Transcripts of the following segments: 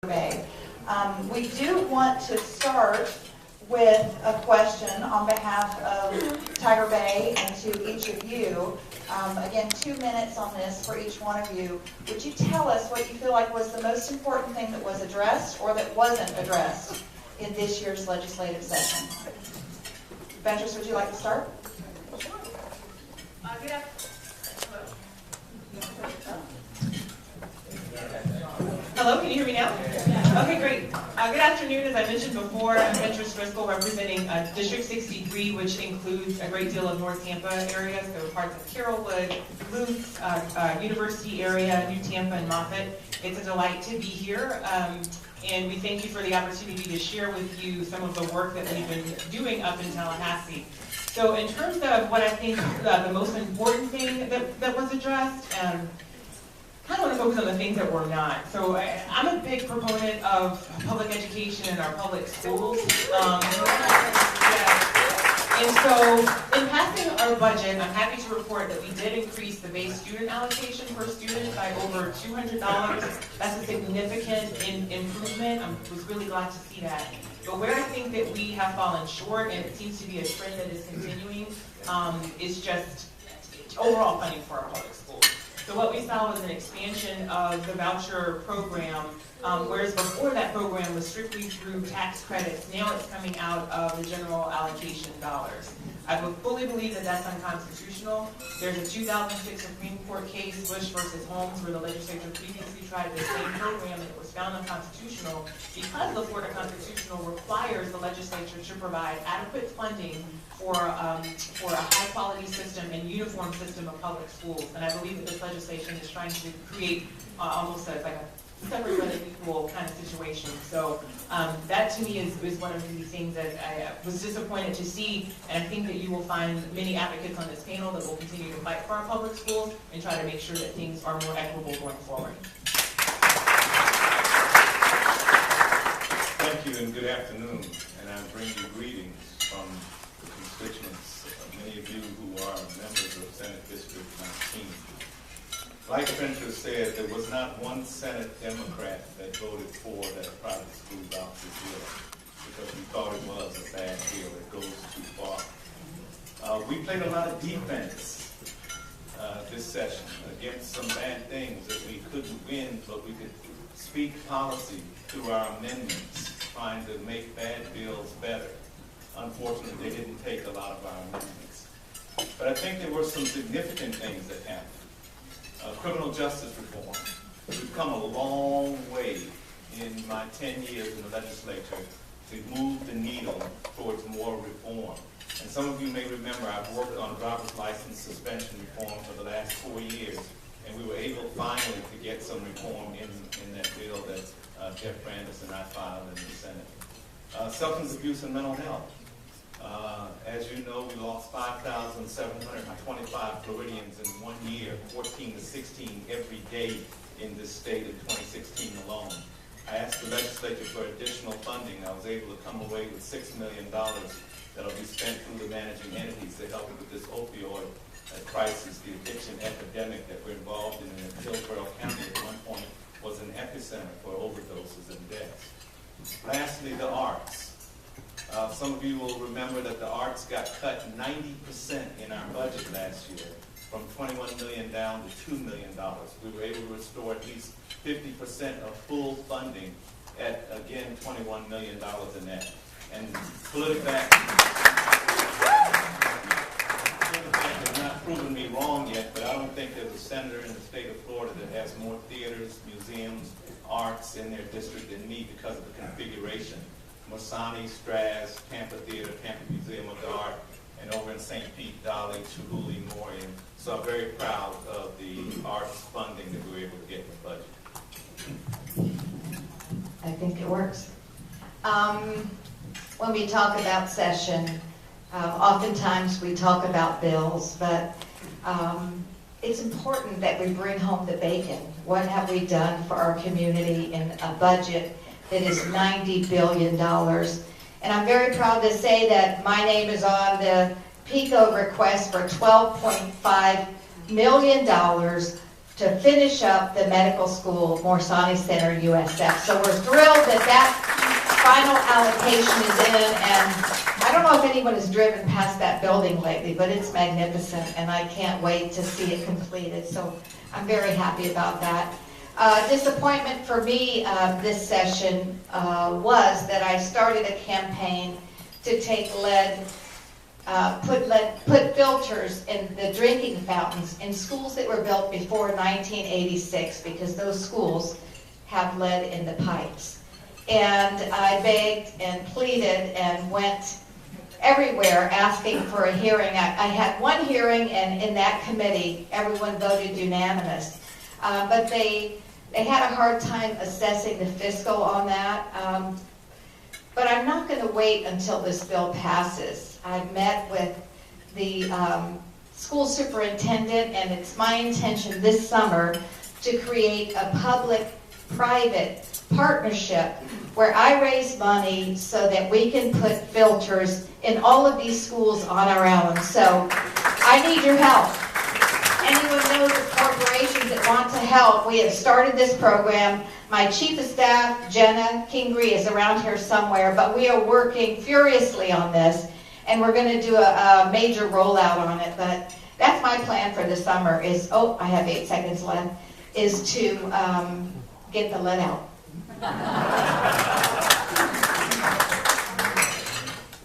survey. We do want to start with a question on behalf of Tiger Bay and to each of you. Again, 2 minutes on this for each one of you. Would you tell us what you feel like was the most important thing that was addressed or that wasn't addressed in this year's legislative session? Beatrice, would you like to start? Good afternoon. Hello, can you hear me now? Okay, great. Good afternoon. As I mentioned before, I'm Beatrice Driscoll representing District 63, which includes a great deal of North Tampa area, so parts of Carrollwood, Luce, University area, New Tampa, and Moffett. It's a delight to be here, and we thank you for the opportunity to share with you some of the work that we've been doing up in Tallahassee. So in terms of what I think the most important thing that was addressed, I kind of want to focus on the things that were not. So I'm a big proponent of public education in our public schools. And so in passing our budget, I'm happy to report that we did increase the base student allocation per student by over $200. That's a significant improvement. I was really glad to see that. But where I think that we have fallen short, and it seems to be a trend that is continuing, is just overall funding for our public schools. So what we saw was an expansion of the voucher program, whereas before that program was strictly through tax credits. Now it's coming out of the general allocation dollars. I fully believe that that's unconstitutional. There's a 2006 Supreme Court case, Bush versus Holmes, where the legislature previously tried the same program and it was found unconstitutional because the Florida Constitution requires the legislature to provide adequate funding for a high-quality system and uniform system of public schools. And I believe that this legislation is trying to create almost like a separate but equal kind of situation. So that to me is one of the things that I was disappointed to see, and I think that you will find many advocates on this panel that will continue to fight for our public schools and try to make sure that things are more equitable going forward. Thank you and good afternoon, and I bring you greetings from the constituents, many of you who are members of Senate District 19. Like Spencer said, there was not one Senate Democrat that voted for that private school voucher bill because we thought it was a bad deal. It goes too far. We played a lot of defense this session against some bad things that we couldn't win, but we could speak policy through our amendments, trying to make bad bills better. Unfortunately, they didn't take a lot of our amendments. But I think there were some significant things that happened. Criminal justice reform. We've come a long way in my 10 years in the legislature to move the needle towards more reform. And some of you may remember I've worked on driver's license suspension reform for the last 4 years, and we were able finally to get some reform in that bill that Jeff Brandis and I filed in the Senate. Substance abuse and mental health. As you know, we lost 5,725 Floridians in 1 year, 14 to 16 every day in this state in 2016 alone. I asked the legislature for additional funding. I was able to come away with $6 million that will be spent through the managing entities to help with this opioid crisis, the addiction epidemic that we're involved in Hillsborough County at one point was an epicenter for overdoses and deaths. Lastly, the arts. Some of you will remember that the arts got cut 90% in our budget last year, from $21 million down to $2 million. We were able to restore at least 50% of full funding at, again, $21 million in that. And PolitiFact has not proven me wrong yet, but I don't think there's a senator in the state of Florida that has more theaters, museums, arts in their district than me because of the configuration. Masani, Straz, Tampa Theater, Tampa Museum of the Art, and over in St. Pete, Dolly, Chihuly, Morian. So I'm very proud of the arts funding that we were able to get in the budget. I think it works. When we talk about session, oftentimes we talk about bills, but it's important that we bring home the bacon. What have we done for our community in a budget that is $90 billion? And I'm very proud to say that my name is on the PICO request for $12.5 million to finish up the medical school, Morsani Center, USF. So we're thrilled that that final allocation is in, and I don't know if anyone has driven past that building lately, but it's magnificent, and I can't wait to see it completed. So I'm very happy about that. Disappointment for me this session was that I started a campaign to take put filters in the drinking fountains in schools that were built before 1986, because those schools have lead in the pipes. And I begged and pleaded and went everywhere asking for a hearing. I had one hearing, and in that committee, everyone voted unanimous. But they had a hard time assessing the fiscal on that. But I'm not going to wait until this bill passes. I've met with the school superintendent, and it's my intention this summer to create a public-private partnership where I raise money so that we can put filters in all of these schools on our own. So I need your help. Anyone knows of corporations that want to help, we have started this program. My chief of staff, Jenna Kingree, is around here somewhere, but we are working furiously on this, and we're going to do a major rollout on it. But that's my plan for the summer is, oh, I have 8 seconds left, is to get the lead out.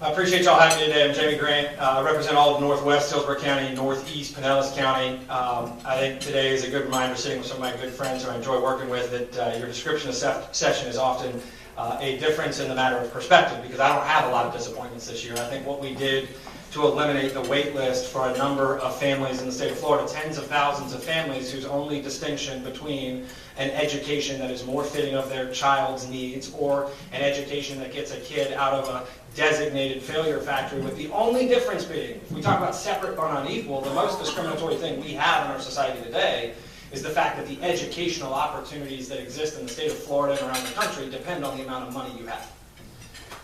I appreciate y'all having me today. I'm Jamie Grant. I represent all of Northwest Hillsborough County, Northeast Pinellas County. I think today is a good reminder, sitting with some of my good friends who I enjoy working with, that your description of session is often a difference in the matter of perspective, because I don't have a lot of disappointments this year. I think what we did to eliminate the wait list for a number of families in the state of Florida, tens of thousands of families whose only distinction between an education that is more fitting of their child's needs or an education that gets a kid out of a designated failure factory, with the only difference being, if we talk about separate but unequal, the most discriminatory thing we have in our society today is the fact that the educational opportunities that exist in the state of Florida and around the country depend on the amount of money you have.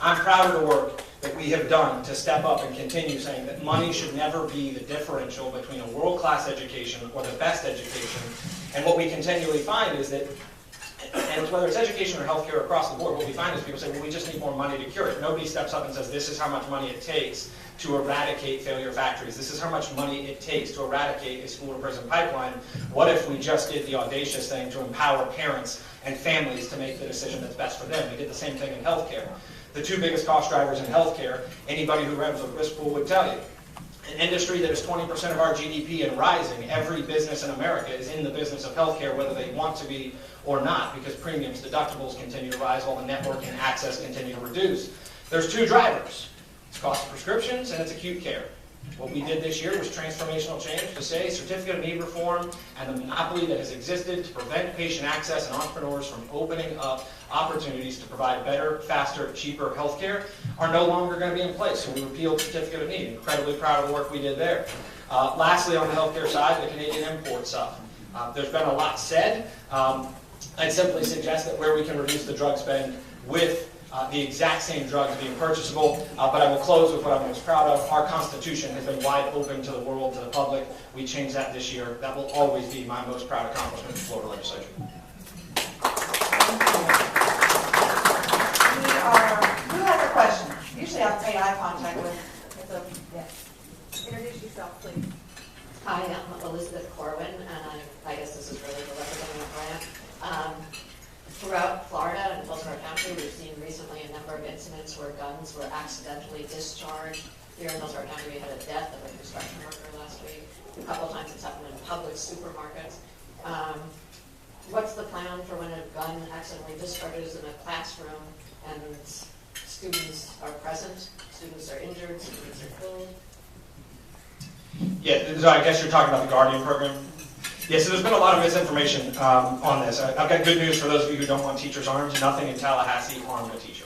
I'm proud of the work that we have done to step up and continue saying that money should never be the differential between a world-class education or the best education. And what we continually find is that, and whether it's education or healthcare across the board, what we find is people say, well, we just need more money to cure it. Nobody steps up and says, this is how much money it takes to eradicate failure factories. This is how much money it takes to eradicate a school-to-prison pipeline. What if we just did the audacious thing to empower parents and families to make the decision that's best for them? We did the same thing in healthcare. The 2 biggest cost drivers in healthcare, anybody who runs a risk pool would tell you. An industry that is 20% of our GDP and rising, every business in America is in the business of healthcare, whether they want to be or not, because premiums, deductibles continue to rise while the network and access continue to reduce. There's 2 drivers. It's cost of prescriptions and it's acute care. What we did this year was transformational change to say certificate of need reform and the monopoly that has existed to prevent patient access and entrepreneurs from opening up opportunities to provide better, faster, cheaper health care are no longer going to be in place. So we repealed certificate of need. Incredibly proud of the work we did there. Lastly, on the healthcare side, the Canadian import stuff. There's been a lot said. I'd simply suggest that where we can reduce the drug spend with the exact same drugs being purchasable, but I will close with what I'm most proud of. Our Constitution has been wide open to the world, to the public. We changed that this year. That will always be my most proud accomplishment in the Florida legislature. Who has a question? Usually I've made eye contact with them. Yes. Introduce yourself, please. Hi, I'm Elizabeth Corwin, and I guess this is really for Representative Bryant. Throughout Florida and Hillsborough County, we've seen recently a number of incidents where guns were accidentally discharged. Here in Hillsborough County, we had a death of a construction worker last week. A couple of times it's happened in public supermarkets. What's the plan for when a gun accidentally discharges in a classroom and students are present, students are injured, students are killed? Yeah, so I guess you're talking about the Guardian program. Yeah, so there's been a lot of misinformation on this. I've got good news for those of you who don't want teachers armed. Nothing in Tallahassee harmed a teacher.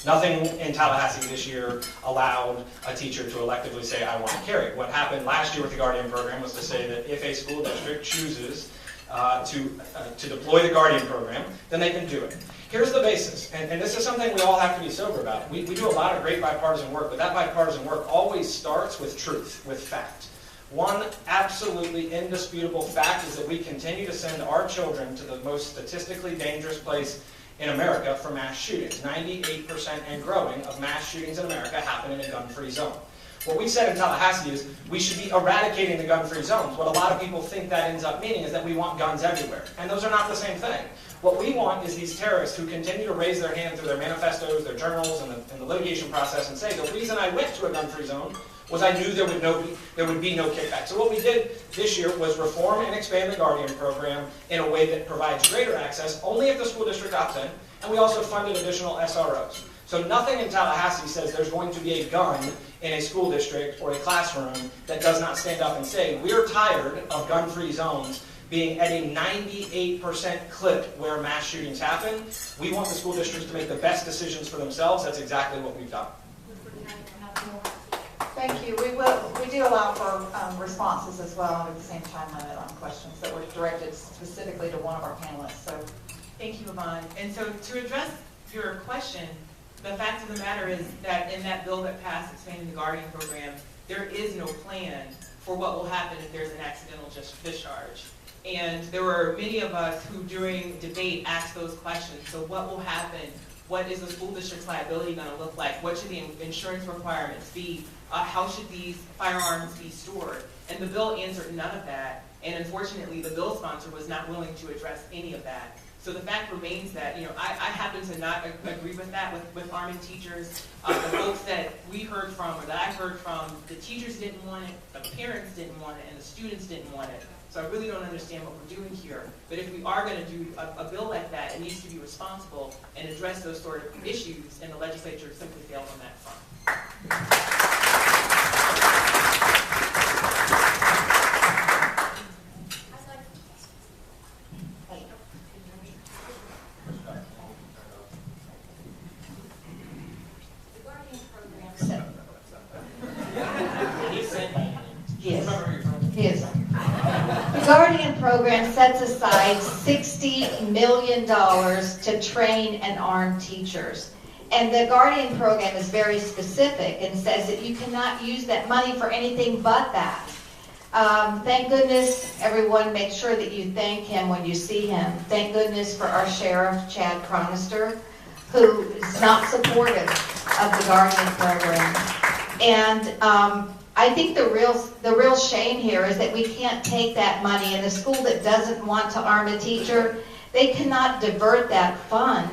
Nothing in Tallahassee this year allowed a teacher to electively say, I want to carry. What happened last year with the Guardian program was to say that if a school district chooses to deploy the Guardian program, then they can do it. Here's the basis, and this is something we all have to be sober about. We do a lot of great bipartisan work, but that bipartisan work always starts with truth, with fact. One absolutely indisputable fact is that we continue to send our children to the most statistically dangerous place in America for mass shootings. 98% and growing of mass shootings in America happen in a gun-free zone. What we said in Tallahassee is we should be eradicating the gun-free zones. What a lot of people think that ends up meaning is that we want guns everywhere. And those are not the same thing. What we want is these terrorists who continue to raise their hand through their manifestos, their journals, and the litigation process and say, the reason I went to a gun-free zone was I knew there would be no kickback. So what we did this year was reform and expand the Guardian program in a way that provides greater access only if the school district opts in, and we also funded additional SROs. So nothing in Tallahassee says there's going to be a gun in a school district or a classroom that does not stand up and say, we're tired of gun-free zones being at a 98% clip where mass shootings happen. We want the school districts to make the best decisions for themselves. That's exactly what we've done. Thank you. We do allow for responses as well under the same time limit on questions that were directed specifically to one of our panelists. So, Thank you, Yvonne. And so to address your question, the fact of the matter is that in that bill that passed expanding the Guardian program, there is no plan for what will happen if there's an accidental discharge. And there were many of us who during debate asked those questions. So what will happen? What is the school district's liability going to look like? What should the insurance requirements be? How should these firearms be stored? And the bill answered none of that. And unfortunately, the bill sponsor was not willing to address any of that. So the fact remains that, I happen to not agree with that with arming teachers. The folks that we heard from, or that I heard from, the teachers didn't want it, the parents didn't want it, and the students didn't want it. So I really don't understand what we're doing here. But if we are going to do a bill like that, it needs to be responsible and address those sort of issues, and the legislature simply failed on that front. The Guardian program sets aside $60 million to train and arm teachers. And the Guardian program is very specific and says that you cannot use that money for anything but that. Thank goodness, everyone, make sure that you thank him when you see him. Thank goodness for our sheriff, Chad Chronister, who is not supportive of the Guardian program. And I think the real shame here is that we can't take that money, and a school that doesn't want to arm a teacher, they cannot divert that fund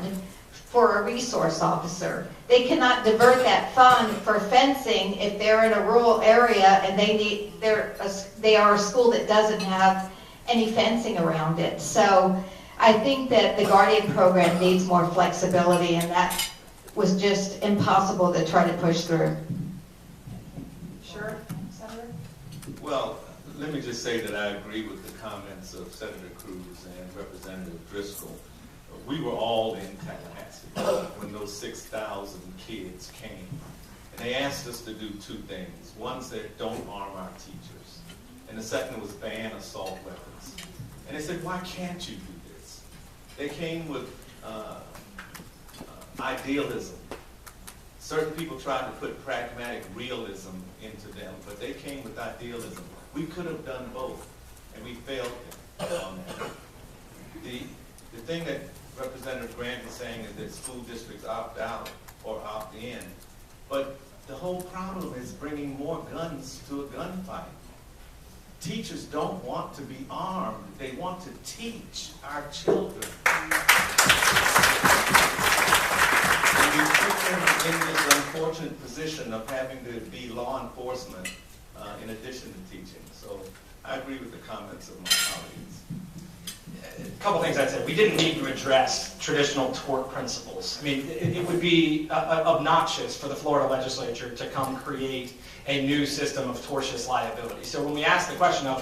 for a resource officer. They cannot divert that fund for fencing if they're in a rural area and they are a school that doesn't have any fencing around it. So I think that the Guardian program needs more flexibility, and that was just impossible to try to push through. sure, Senator? Well, let me just say that I agree with the comments of Senator Cruz and Representative Driscoll. We were all in Tallahassee when those 6,000 kids came. And they asked us to do two things. One said, don't arm our teachers. And the second was ban assault weapons. And they said, why can't you do this? They came with idealism. Certain people tried to put pragmatic realism into them, but they came with idealism. We could have done both, and we failed on that. The thing that Representative Grant is saying is that school districts opt out or opt in, but the whole problem is bringing more guns to a gunfight. Teachers don't want to be armed. They want to teach our children. And we put them in this unfortunate position of having to be law enforcement in addition to teaching. So I agree with the comments of my colleagues. A couple things I'd say. We didn't need to address traditional tort principles. I mean, it would be obnoxious for the Florida legislature to come create a new system of tortious liability. So when we ask the question of,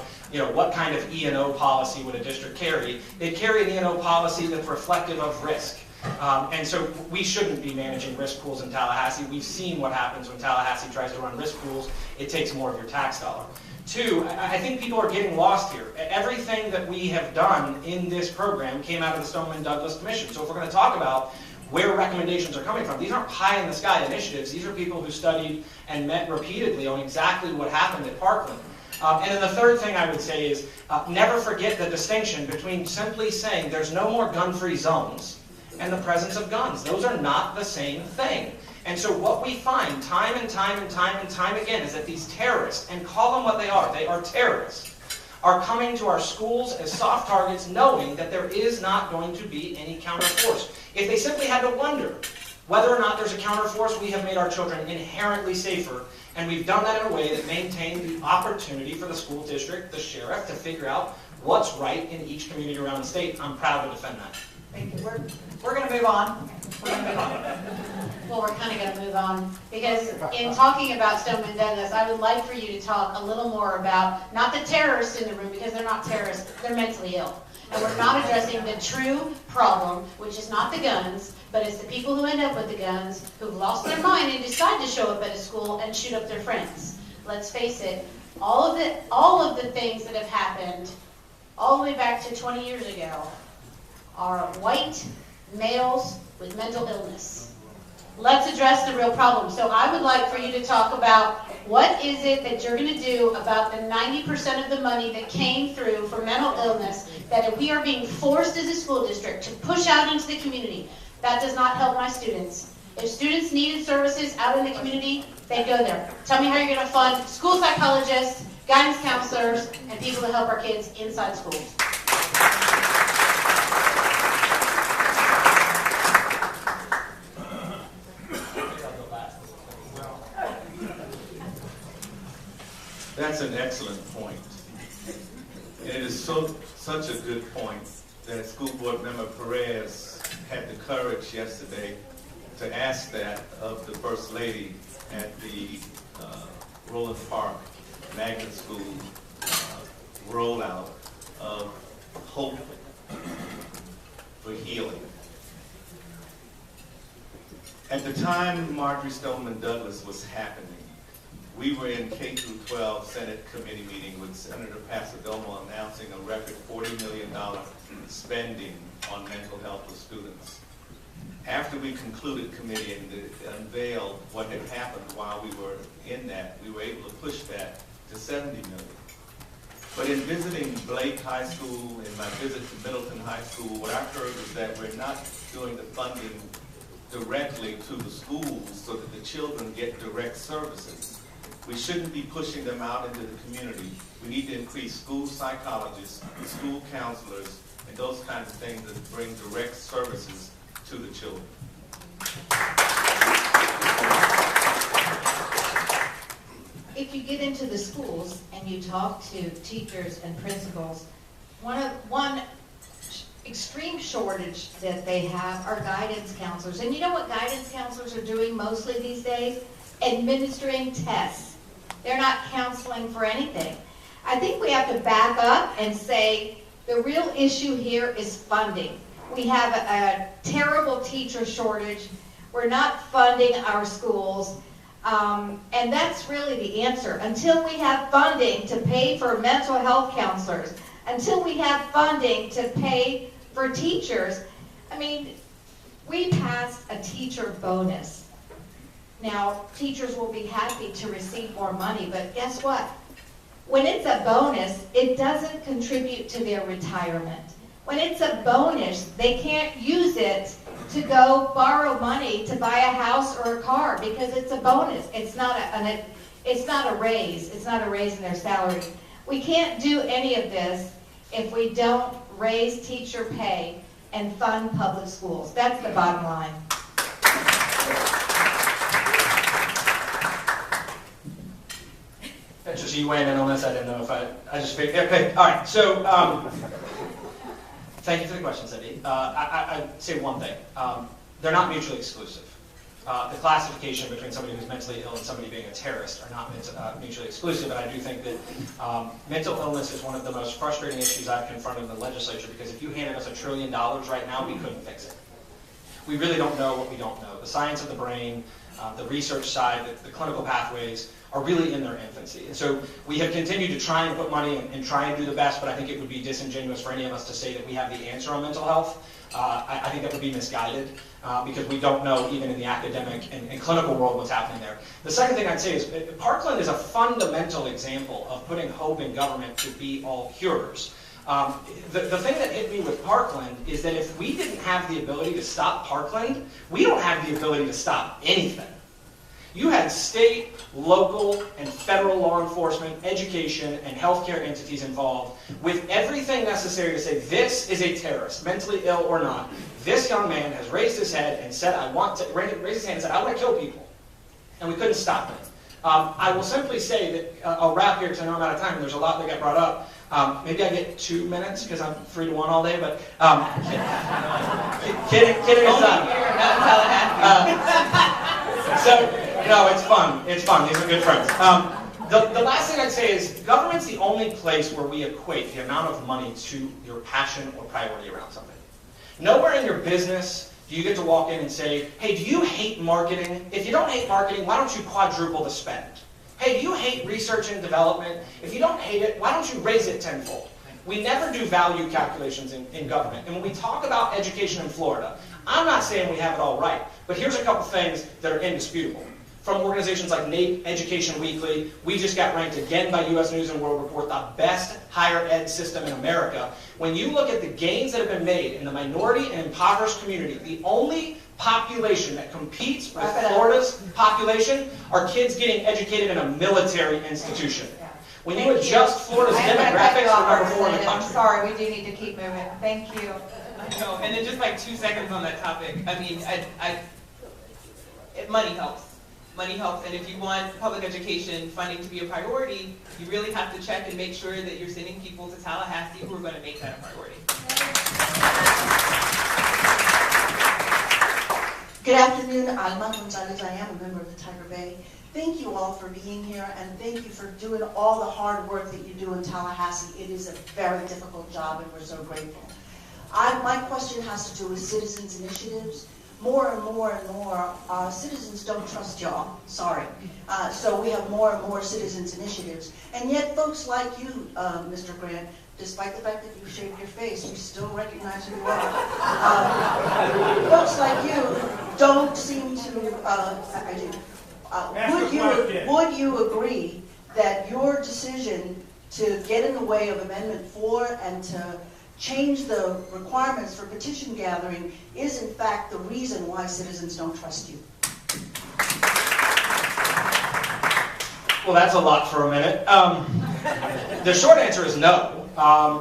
what kind of E&O policy would a district carry, they'd carry an E&O policy that's reflective of risk. And so we shouldn't be managing risk pools in Tallahassee. We've seen what happens when Tallahassee tries to run risk pools. It takes more of your tax dollar. Two, I think people are getting lost here. Everything that we have done in this program came out of the Stoneman Douglas Commission. So if we're going to talk about where recommendations are coming from, these aren't pie-in-the-sky initiatives. These are people who studied and met repeatedly on exactly what happened at Parkland. And then the third thing I would say is never forget the distinction between simply saying there's no more gun-free zones and the presence of guns. Those are not the same thing. And so what we find time and time and time and time again is that these terrorists, and call them what they are terrorists, are coming to our schools as soft targets knowing that there is not going to be any counterforce. If they simply had to wonder whether or not there's a counterforce, we have made our children inherently safer, and we've done that in a way that maintained the opportunity for the school district, the sheriff, to figure out what's right in each community around the state. I'm proud to defend that. Thank you. We're going to move on. Well, we're kind of going to move on, because in talking about Stoneman Douglas, I would like for you to talk a little more about, not the terrorists in the room, because they're not terrorists, they're mentally ill. And we're not addressing the true problem, which is not the guns, but it's the people who end up with the guns, who've lost their mind and decide to show up at a school and shoot up their friends. Let's face it, all of the things that have happened all the way back to 20 years ago are white males with mental illness. Let's address the real problem. So I would like for you to talk about what is it that you're going to do about the 90% of the money that came through for mental illness that we are being forced as a school district to push out into the community. That does not help my students. If students needed services out in the community, they go there. Tell me how you're going to fund school psychologists, guidance counselors, and people to help our kids inside schools. That's an excellent point. And it is such a good point that School Board Member Perez had the courage yesterday to ask that of the First Lady at the Roland Park Magnet School rollout of Hope for Healing. At the time Marjorie Stoneman Douglas was happening, we were in K-12 Senate committee meeting with Senator Pasadomo announcing a record $40 million spending on mental health of students. After we concluded committee and unveiled what had happened while we were in that, we were able to push that to $70 million. But in visiting Blake High School, in my visit to Middleton High School, what I've heard is that we're not doing the funding directly to the schools so that the children get direct services. We shouldn't be pushing them out into the community. We need to increase school psychologists, school counselors, and those kinds of things that bring direct services to the children. If you get into the schools and you talk to teachers and principals, one extreme shortage that they have are guidance counselors. And you know what guidance counselors are doing mostly these days? Administering tests. They're not counseling for anything. I think we have to back up and say the real issue here is funding. We have a terrible teacher shortage. We're not funding our schools. And that's really the answer. Until we have funding to pay for mental health counselors, until we have funding to pay for teachers, I mean, we passed a teacher bonus. Now, teachers will be happy to receive more money, but guess what? When it's a bonus, it doesn't contribute to their retirement. When it's a bonus, they can't use it to go borrow money to buy a house or a car because it's a bonus. It's not a raise. It's not a raise in their salary. We can't do any of this if we don't raise teacher pay and fund public schools. That's the bottom line. Just you weighing in on this, I didn't know if I just figured, okay, all right, so, thank you for the question, Cindy. I'd say one thing, they're not mutually exclusive. The classification between somebody who's mentally ill and somebody being a terrorist are not mutually exclusive, and I do think that mental illness is one of the most frustrating issues I've confronted in the legislature, because if you handed us $1 trillion right now, we couldn't fix it. We really don't know what we don't know. The science of the brain, the research side, the clinical pathways are really in their infancy. And so we have continued to try and put money and try and do the best, but I think it would be disingenuous for any of us to say that we have the answer on mental health. I think that would be misguided because we don't know even in the academic and clinical world what's happening there. The second thing I'd say is Parkland is a fundamental example of putting hope in government to be all cures. The thing that hit me with Parkland is that if we didn't have the ability to stop Parkland, we don't have the ability to stop anything. You had state, local, and federal law enforcement, education, and healthcare entities involved with everything necessary to say this is a terrorist, mentally ill or not. This young man has raised his head and said, I want to kill people. And we couldn't stop him. I will simply say that, I'll wrap here because I know I'm out of time, and there's a lot that got brought up. Maybe I get 2 minutes because I'm 3 to 1 all day, but kidding aside. No, it's fun. It's fun. These are good friends. The last thing I'd say is government's the only place where we equate the amount of money to your passion or priority around something. Nowhere in your business do you get to walk in and say, hey, do you hate marketing? If you don't hate marketing, why don't you quadruple the spend? Hey, do you hate research and development? If you don't hate it, why don't you raise it tenfold? We never do value calculations in government. And when we talk about education in Florida, I'm not saying we have it all right, but here's a couple things that are indisputable. From organizations like NAEP, Education Weekly, we just got ranked again by U.S. News & World Report the best higher ed system in America. When you look at the gains that have been made in the minority and impoverished community, the only population that competes with Florida's population are kids getting educated in a military institution. When you adjust Florida's demographics, we're number 4 in the country. I'm sorry, we do need to keep moving. Thank you. I know, and then just like 2 seconds on that topic. I mean, money helps. Money helps, and if you want public education funding to be a priority, you really have to check and make sure that you're sending people to Tallahassee who are going to make that a priority. Good afternoon, Alma Gonzalez. I am a member of the Tiger Bay. Thank you all for being here, and thank you for doing all the hard work that you do in Tallahassee. It is a very difficult job, and we're so grateful. My question has to do with citizens' initiatives. More and more, citizens don't trust y'all. Sorry. So we have more and more citizens' initiatives. And yet folks like you, Mr. Grant, despite the fact that you shaved your face, we still recognize who you are. Folks like you don't seem to, would you agree that your decision to get in the way of Amendment 4 and to change the requirements for petition gathering is in fact the reason why citizens don't trust you? Well, that's a lot for a minute. The short answer is no.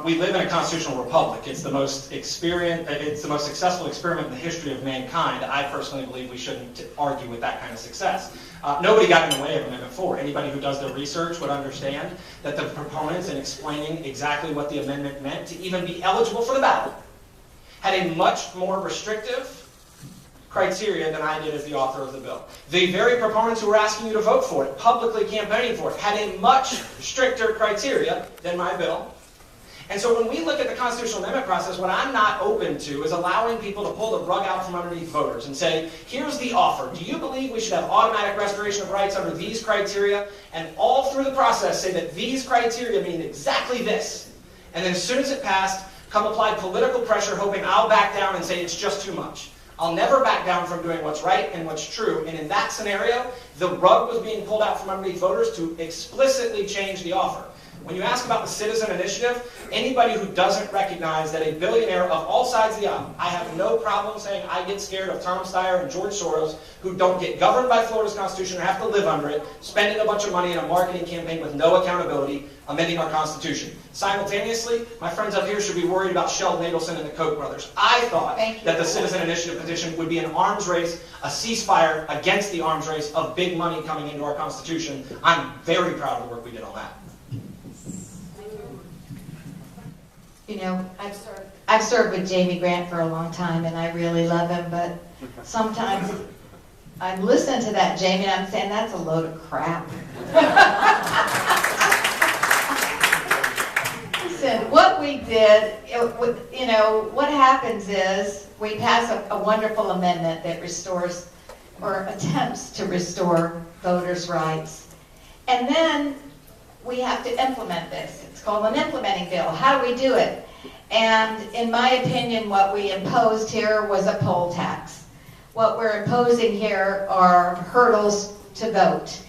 We live in a constitutional republic. It's the most successful experiment in the history of mankind. I personally believe we shouldn't argue with that kind of success. Nobody got in the way of Amendment 4. Anybody who does their research would understand that the proponents in explaining exactly what the amendment meant to even be eligible for the ballot had a much more restrictive criteria than I did as the author of the bill. The very proponents who were asking you to vote for it, publicly campaigning for it, had a much stricter criteria than my bill. And so when we look at the constitutional amendment process, what I'm not open to is allowing people to pull the rug out from underneath voters and say, here's the offer. Do you believe we should have automatic restoration of rights under these criteria? And all through the process say that these criteria mean exactly this. And then as soon as it passed, come apply political pressure hoping I'll back down and say it's just too much. I'll never back down from doing what's right and what's true. And in that scenario, the rug was being pulled out from underneath voters to explicitly change the offer. When you ask about the citizen initiative, anybody who doesn't recognize that a billionaire of all sides of the aisle, I have no problem saying I get scared of Tom Steyer and George Soros, who don't get governed by Florida's Constitution or have to live under it, spending a bunch of money in a marketing campaign with no accountability, amending our Constitution. Simultaneously, my friends up here should be worried about Sheldon Adelson and the Koch brothers. I thought that the citizen initiative petition would be an arms race, a ceasefire against the arms race of big money coming into our Constitution. I'm very proud of the work we did on that. You know, I've served with Jamie Grant for a long time, and I really love him, but sometimes I listen to that, Jamie, and I'm saying, that's a load of crap. Listen, what we did, you know, what happens is we pass a wonderful amendment that restores, or attempts to restore voters' rights. And then we have to implement this. It's called an implementing bill. How do we do it? And in my opinion, what we imposed here was a poll tax. What we're imposing here are hurdles to vote.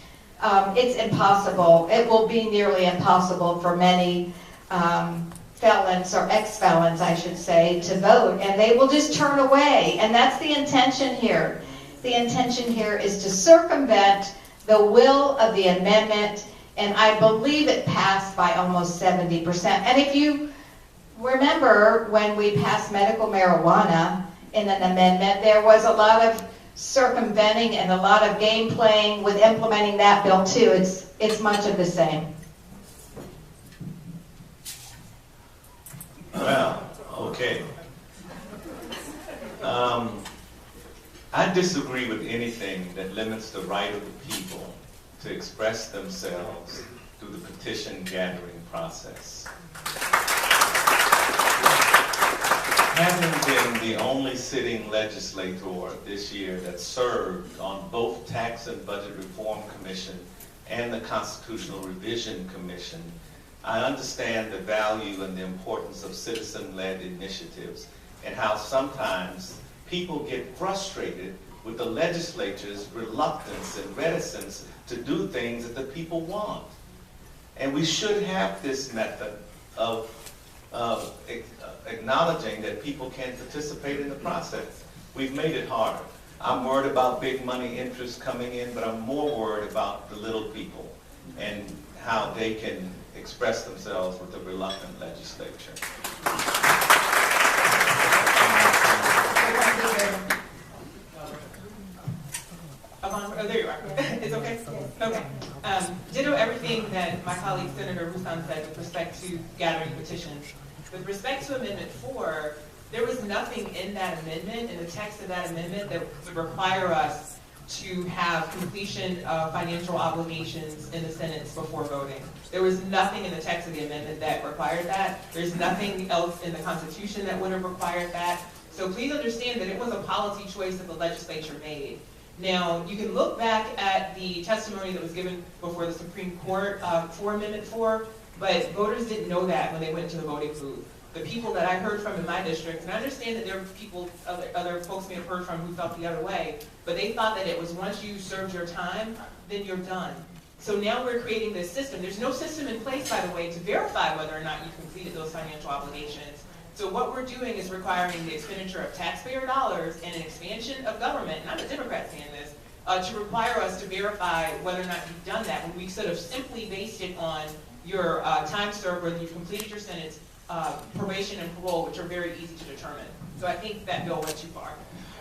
It's impossible. It will be nearly impossible for many felons, or ex-felons, I should say, to vote, and they will just turn away. And that's the intention here. The intention here is to circumvent the will of the amendment, and I believe it passed by almost 70%. And if you remember, when we passed medical marijuana in an amendment, there was a lot of circumventing and a lot of game playing with implementing that bill too. It's much of the same. Well, okay. I disagree with anything that limits the right of the people to express themselves through the petition gathering process. Having been the only sitting legislator this year that served on both Tax and Budget Reform Commission and the Constitutional Revision Commission, I understand the value and the importance of citizen-led initiatives and how sometimes people get frustrated with the legislature's reluctance and reticence to do things that the people want. And we should have this method of acknowledging that people can participate in the process. We've made it harder. I'm worried about big money interests coming in, but I'm more worried about the little people and how they can express themselves with a reluctant legislature. Oh, there you are. It's okay? Okay. Ditto everything that my colleague Senator Rusan said with respect to gathering petitions. With respect to Amendment 4, there was nothing in that amendment, in the text of that amendment, that would require us to have completion of financial obligations in the sentence before voting. There was nothing in the text of the amendment that required that. There's nothing else in the Constitution that would have required that. So please understand that it was a policy choice that the legislature made. Now, you can look back at the testimony that was given before the Supreme Court for Amendment 4, but voters didn't know that when they went to the voting booth. The people that I heard from in my district, and I understand that there are people, other folks may have heard from who felt the other way, but they thought that it was once you served your time, then you're done. So now we're creating this system. There's no system in place, by the way, to verify whether or not you've completed those financial obligations. So what we're doing is requiring the expenditure of taxpayer dollars and an expansion of government, and I'm a Democrat saying this, to require us to verify whether or not you've done that, when we sort of simply based it on your time served, whether you've completed your sentence, probation and parole, which are very easy to determine. So I think that bill went too far.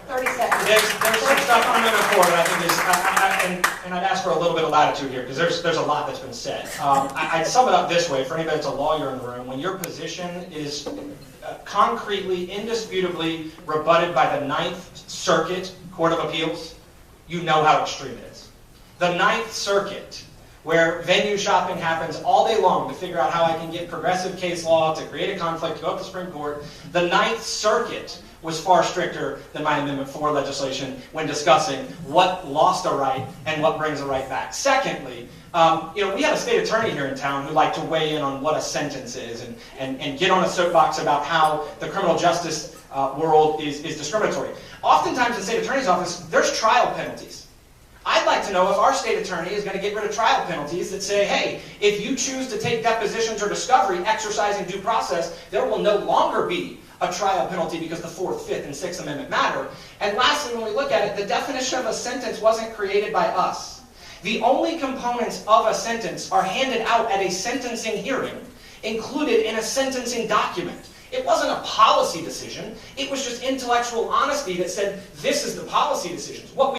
30 seconds. There's some stuff on Amendment 4 that I think is, and I'd ask for a little bit of latitude here, because there's a lot that's been said. I'd sum it up this way, for anybody that's a lawyer in the room: when your position is concretely, indisputably rebutted by the Ninth Circuit Court of Appeals, you know how extreme it is. The Ninth Circuit, where venue shopping happens all day long to figure out how I can get progressive case law to create a conflict, to go up to the Supreme Court, the Ninth Circuit was far stricter than my Amendment 4 legislation when discussing what lost a right and what brings a right back. Secondly, we have a state attorney here in town who like to weigh in on what a sentence is and get on a soapbox about how the criminal justice world is discriminatory. Oftentimes in the state attorney's office, there's trial penalties. I'd like to know if our state attorney is going to get rid of trial penalties that say, hey, if you choose to take depositions or discovery exercising due process, there will no longer be a trial penalty because the 4th, 5th, and 6th Amendment matter. And lastly, when we look at it, the definition of a sentence wasn't created by us. The only components of a sentence are handed out at a sentencing hearing, included in a sentencing document. It wasn't a policy decision. It was just intellectual honesty that said, this is the policy decisions. What we